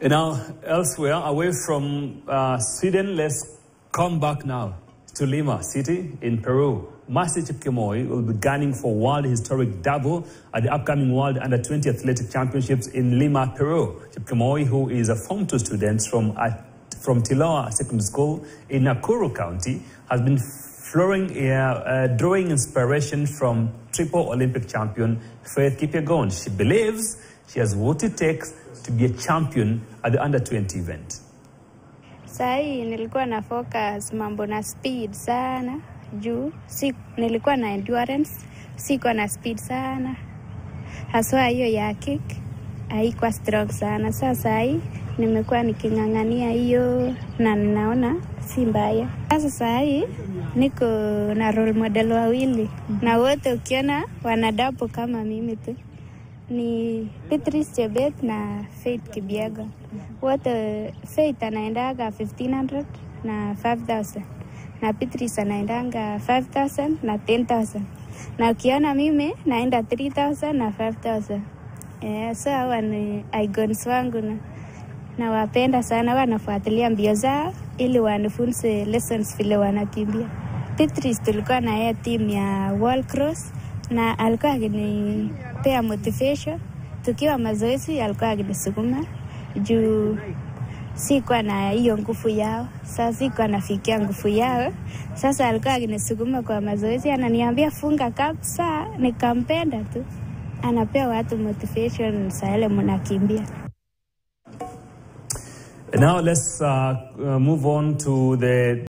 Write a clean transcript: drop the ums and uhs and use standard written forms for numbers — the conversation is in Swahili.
And now, elsewhere, away from Sweden, let's come back now to Lima City in Peru. Mercy Chepkemoi will be gunning for world historic double at the upcoming World Under-20 Athletic Championships in Lima, Peru. Chepkemoi, who is a Form 2 student from Tiloa Secondary School in Nakuru County, has been drawing inspiration from triple Olympic champion Faith Kipyegon. She believes she has what it takes to be a champion at the Under-20 event. Sai nilikuwa na focus mambo na speed sana juu nilikuwa na endurance, sikuwa na speed sana. Haswa hiyo ya kick haikuwa strong sana. Sasa hii nimekuwa nikingangania hiyo na ninaona si mbaya. Sasa hii niko na role model wawili na wote ukiona wanadapo kama mimi tu. Ni Beatrice Chebet na Faith Kipyegon. Wote Faith anaendaga 1500 na 5000 na Beatrice anaendanga 5000 na 10000. Na ukiona mimi naenda 3000 na 5000. So hawa ni icons wangu na wapenda sana, wanafuatilia mbio zao ili wanifunze lessons vile wanakimbia. Beatrice tulikuwa na yeye team ya World Cross na alikuwa akinipea motivation. Tukiwa mazoezi alikuwa akinisukuma juu sikuwa na hiyo nguvu yao. Sasa sikuwa nafikia nguvu yao. Sasa alikuwa akinisukuma kwa mazoezi, ananiambia funga kabisa, nikampenda tu. Anapea watu motivation saa ile mnakimbia. Now let's move on to the